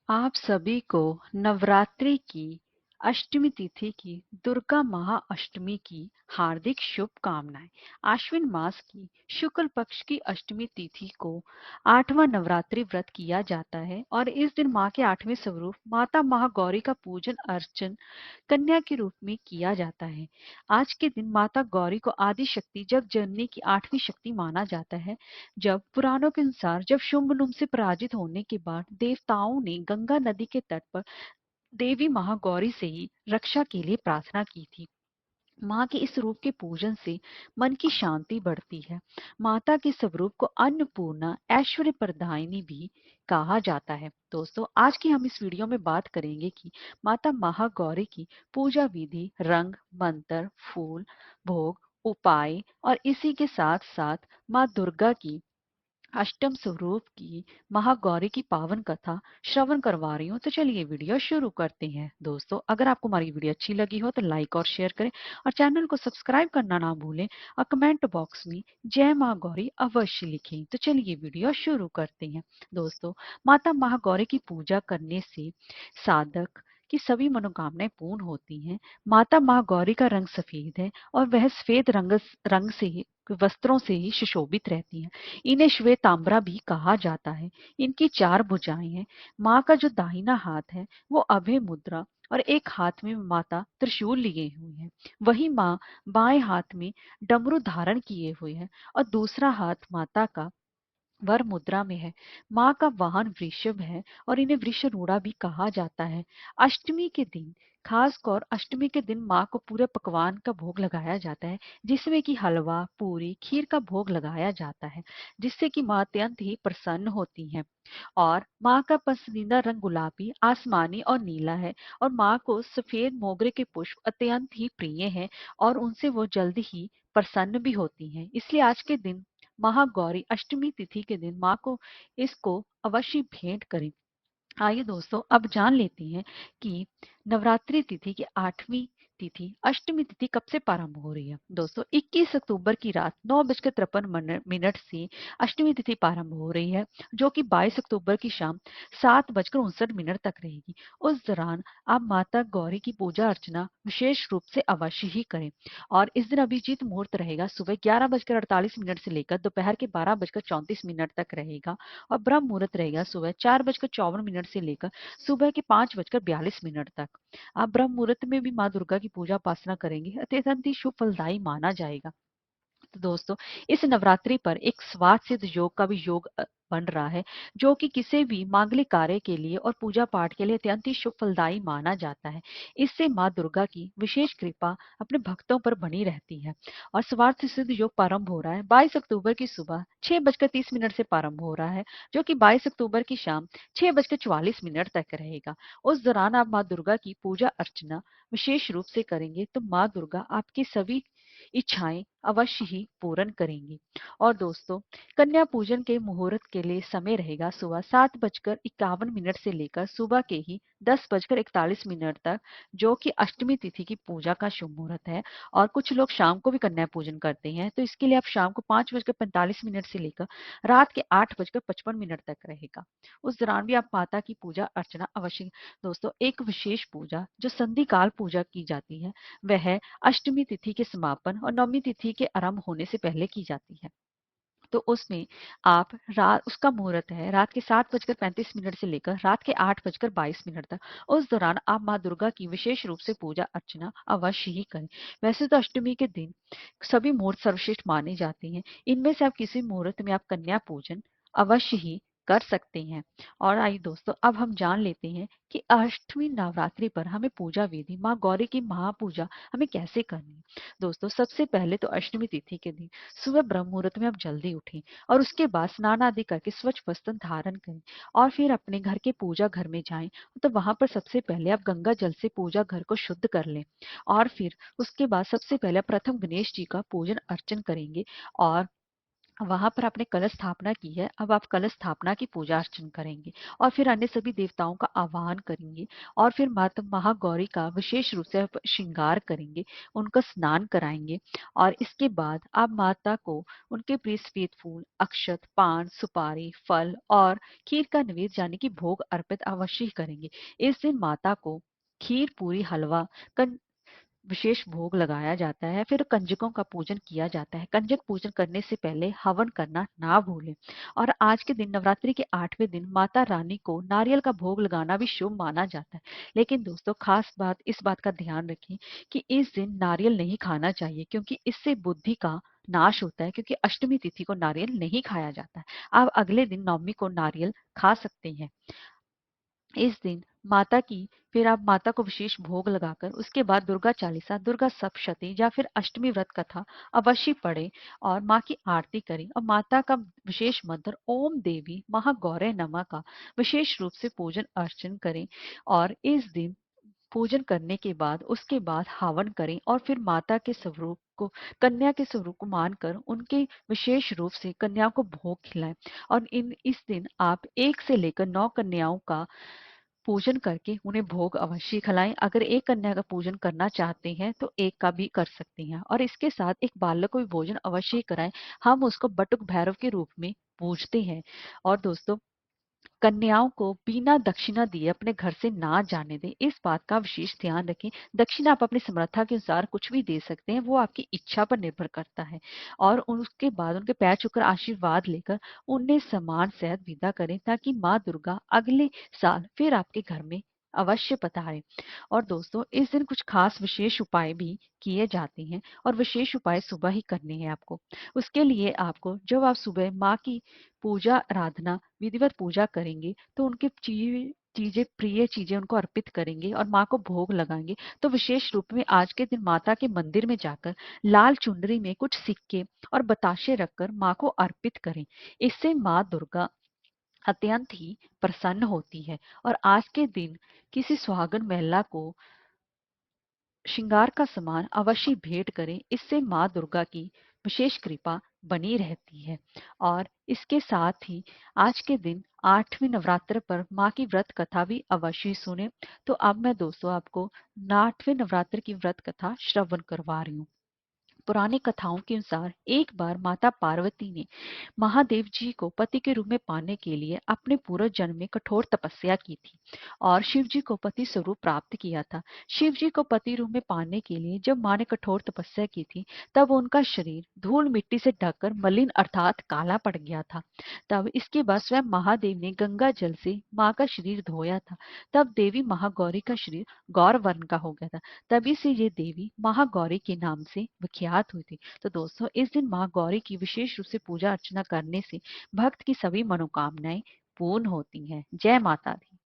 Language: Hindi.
आप सभी को नवरात्रि की अष्टमी तिथि की दुर्गा महाअष्टमी की हार्दिक शुभकामनाएं। आश्विन मास की शुक्ल पक्ष की अष्टमी तिथि को 8वां नवरात्रि व्रत किया जाता है और इस दिन मां के 8वें स्वरूप माता महागौरी का पूजन अर्चन कन्या के रूप में किया जाता है। आज के दिन माता गौरी को आदि शक्ति जग जननी की 8वीं शक्ति माना जाता है। जब पुराणों के अनुसार जब शुंभ से पराजित होने के बाद देवताओं ने गंगा नदी के तट पर देवी महागौरी से ही रक्षा के लिए प्रार्थना की थी। माँ के इस रूप के पूजन से मन की शांति बढ़ती है। माता के स्वरूप को अन्नपूर्णा ऐश्वर्य प्रदायिनी भी कहा जाता है। दोस्तों, आज की हम इस वीडियो में बात करेंगे कि माता महागौरी की पूजा विधि, रंग, मंत्र, फूल, भोग, उपाय और इसी के साथ साथ माँ दुर्गा की अष्टम स्वरूप की महागौरी की पावन कथा श्रवण करवा रही हूँ। तो चलिए वीडियो शुरू करते हैं। दोस्तों, अगर आपको हमारी वीडियो अच्छी लगी हो तो लाइक और शेयर करें और चैनल को सब्सक्राइब करना ना भूलें और कमेंट बॉक्स में जय माँ गौरी अवश्य लिखें। तो चलिए वीडियो शुरू करते हैं। दोस्तों, माता महागौरी की पूजा करने से साधक की सभी मनोकामनाएं पूर्ण होती हैं। माता महागौरी का रंग सफेद है और वह सफेद रंग से ही वस्त्रों से ही सुशोभित रहती हैं। इन्हें श्वेतांबरा भी कहा जाता है। इनकी 4 भुजाएं हैं। माँ का जो दाहिना हाथ है वो अभय मुद्रा और एक हाथ में माता त्रिशूल लिए हुए हैं। वही माँ बाएं हाथ में डमरू धारण किए हुए हैं और दूसरा हाथ माता का वर मुद्रा में है। माँ का वाहन वृषभ है और इन्हें वृषरूढ़ा भी कहा जाता है। अष्टमी के दिन खासकर अष्टमी के दिन माँ को पूरे पकवान का भोग लगाया जाता है, जिसमें कि हलवा, पूरी, खीर का भोग लगाया जाता है, जिससे कि माँ अत्यंत ही प्रसन्न होती हैं। और माँ का पसंदीदा रंग गुलाबी, आसमानी और नीला है और माँ को सफेद मोगरे के पुष्प अत्यंत ही प्रिय हैं और उनसे वो जल्द ही प्रसन्न भी होती हैं। इसलिए आज के दिन महागौरी अष्टमी तिथि के दिन माँ को इसको अवश्य भेंट करें। आइए दोस्तों, अब जान लेते हैं कि नवरात्रि तिथि की 8वीं तिथि अष्टमी तिथि कब से प्रारंभ हो रही है। दोस्तों, 21 अक्टूबर की रात 9:53 से अष्टमी तिथि प्रारंभ हो रही है, जो कि 22 अक्टूबर की शाम 7:59 तक रहेगी। उस दौरान आप माता गौरी की पूजा अर्चना विशेष रूप से अवश्य ही करें। और इस दिन अभिजीत मुहूर्त रहेगा सुबह 11:48 से लेकर दोपहर के 12:34 तक रहेगा और ब्रह्म मुहूर्त रहेगा सुबह 4:54 से लेकर सुबह के 5:42 तक। आप ब्रह्म मुहूर्त में भी माँ दुर्गा की पूजा उपासना करेंगे, अत्यंत ही शुभ फलदायी माना जाएगा। तो दोस्तों, इस नवरात्रि पर एक स्वार्थ सिद्ध योग का भी योग बन रहा है, जो कि किसी भी मांगलिक कार्य के लिए और पूजा पाठ के लिए अत्यंत ही शुभ फलदायी माना जाता है। इससे माँ दुर्गा की विशेष कृपा अपने भक्तों पर बनी रहती है। और स्वार्थ सिद्ध योग प्रारंभ हो रहा है 22 अक्टूबर की सुबह 6:30 से प्रारंभ हो रहा है, जो कि 22 अक्टूबर की शाम 6:44 तक रहेगा। उस दौरान आप माँ दुर्गा की पूजा अर्चना विशेष रूप से करेंगे तो माँ दुर्गा आपकी सभी इच्छाएं अवश्य ही पूर्ण करेंगी। और दोस्तों, कन्या पूजन के मुहूर्त के लिए समय रहेगा सुबह 7:51 से लेकर सुबह के ही 10:41 तक, जो कि अष्टमी तिथि की पूजा का शुभ मुहूर्त है। और कुछ लोग शाम को भी कन्या पूजन करते हैं, तो इसके लिए आप शाम को 5:45 से लेकर रात के 8:55 तक रहेगा। उस दौरान भी आप माता की पूजा अर्चना अवश्य। दोस्तों, एक विशेष पूजा जो संधि काल पूजा की जाती है, वह अष्टमी तिथि के समापन और नवमी तिथि के आरंभ होने से पहले की जाती है। तो उसमें आप रात उसका मुहूर्त है रात के 7:35 से लेकर रात के 8:22 तक। उस दौरान आप माँ दुर्गा की विशेष रूप से पूजा अर्चना अवश्य ही करें। वैसे तो अष्टमी के दिन सभी मुहूर्त सर्वश्रेष्ठ माने जाते हैं। इनमें से आप किसी मुहूर्त में आप कन्या पूजन अवश्य ही कर सकते हैं। और आइए दोस्तों, अब हम जान लेते हैं कि अष्टमी नवरात्रि पर हमें पूजा विधि माँ गौरी की महापूजा हमें कैसे करनी है। दोस्तों, सबसे पहले तो अष्टमी तिथि के दिन सुबह ब्रह्म मुहूर्त में आप जल्दी उठें और उसके बाद स्नान आदि करके स्वच्छ वस्त्र धारण करें और फिर अपने घर के पूजा घर में जाएं। तो वहां पर सबसे पहले आप गंगा जल से पूजा घर को शुद्ध कर लें और फिर उसके बाद सबसे पहले प्रथम गणेश जी का पूजन अर्चन करेंगे और वहां पर आपने कलश स्थापना की है, अब आप कलश स्थापना की पूजा अर्चन करेंगे और फिर अन्य सभी देवताओं का आह्वान करेंगे और फिर माता महागौरी का विशेष रूप से आप श्रृंगार करेंगे, उनका स्नान कराएंगे और इसके बाद आप माता को उनके प्रिय श्वेत फूल, अक्षत, पान, सुपारी, फल और खीर का निवेद्य यानी कि भोग अर्पित अवश्य ही करेंगे। इस दिन माता को खीर, पूरी, हलवा, विशेष भोग लगाया जाता है। फिर कंजकों का पूजन किया जाता है। कंजक पूजन करने से पहले हवन करना ना भूलें। और आज के दिन नवरात्रि के 8वें दिन माता रानी को नारियल का भोग लगाना भी शुभ माना जाता है। लेकिन दोस्तों खास बात इस बात का ध्यान रखें कि इस दिन नारियल नहीं खाना चाहिए, क्योंकि इससे बुद्धि का नाश होता है, क्योंकि अष्टमी तिथि को नारियल नहीं खाया जाता है। आप अगले दिन नवमी को नारियल खा सकते हैं। इस दिन माता की फिर आप माता को विशेष भोग लगाकर उसके बाद दुर्गा चालीसा, दुर्गा सप्तशती या फिर अष्टमी व्रत कथा अवश्य पढ़ें और माँ की आरती करें और माता का विशेष मंत्र ओम देवी महागौरे नमः का विशेष रूप से पूजन अर्चन करें। और इस दिन पूजन करने के बाद उसके बाद हवन करें और फिर माता के स्वरूप को, कन्या के स्वरूप को मानकर उनके विशेष रूप से कन्या को भोग खिलाएं। और इस दिन आप 1 से लेकर 9 कन्याओं का पूजन करके उन्हें भोग अवश्य खिलाएं। अगर एक कन्या का पूजन करना चाहते हैं तो एक का भी कर सकते हैं और इसके साथ एक बालक को भी भोजन अवश्य कराएं। हम उसको बटुक भैरव के रूप में पूजते हैं। और दोस्तों कन्याओं को बिना दक्षिणा दिए अपने घर से ना जाने दें, इस बात का विशेष ध्यान रखें। दक्षिणा आप अपनी समर्था के अनुसार कुछ भी दे सकते हैं, वो आपकी इच्छा पर निर्भर करता है। और उसके बाद उनके पैर छूकर आशीर्वाद लेकर उन्हें सम्मान सहित विदा करें, ताकि माँ दुर्गा अगले साल फिर आपके घर में अवश्य पधारे। और दोस्तों इस दिन कुछ खास विशेष उपाय भी किए जाते हैं और विशेष उपाय सुबह ही करने हैं आपको। उसके लिए आपको जब आप सुबह माँ की पूजा आराधना विधिवत पूजा करेंगे तो उनके चीजें, प्रिय चीजें उनको अर्पित करेंगे और माँ को भोग लगाएंगे। तो विशेष रूप में आज के दिन माता के मंदिर में जाकर लाल चुनरी में कुछ सिक्के और बताशे रखकर माँ को अर्पित करें। इससे माँ दुर्गा अत्यंत ही प्रसन्न होती है। और आज के दिन किसी सुहागन महिला को श्रृंगार का सामान अवश्य भेंट करें, इससे माँ दुर्गा की विशेष कृपा बनी रहती है। और इसके साथ ही आज के दिन 8वें नवरात्र पर माँ की व्रत कथा भी अवश्य सुने। तो अब मैं दोस्तों आपको 8वें नवरात्र की व्रत कथा श्रवण करवा रही हूँ। पुरानी कथाओं के अनुसार एक बार माता पार्वती ने महादेव जी को पति के रूप में पाने के लिए अपने पूर्व जन्म में कठोर तपस्या की थी और शिव जी को पति स्वरूप प्राप्त किया था। शिव जी को पति रूप में पाने के लिए जब माँ ने कठोर तपस्या की थी तब उनका शरीर धूल मिट्टी से ढककर मलिन अर्थात काला पड़ गया था। तब इसके बाद स्वयं महादेव ने गंगा जल से माँ का शरीर धोया था। तब देवी महागौरी का शरीर गौर वर्ण का हो गया था। तभी से ये देवी महागौरी के नाम से विख्यात हुई थी। तो दोस्तों इस दिन माँ गौरी की विशेष रूप से पूजा अर्चना करने से भक्त की सभी मनोकामनाएं पूर्ण होती हैं। जय माता दी।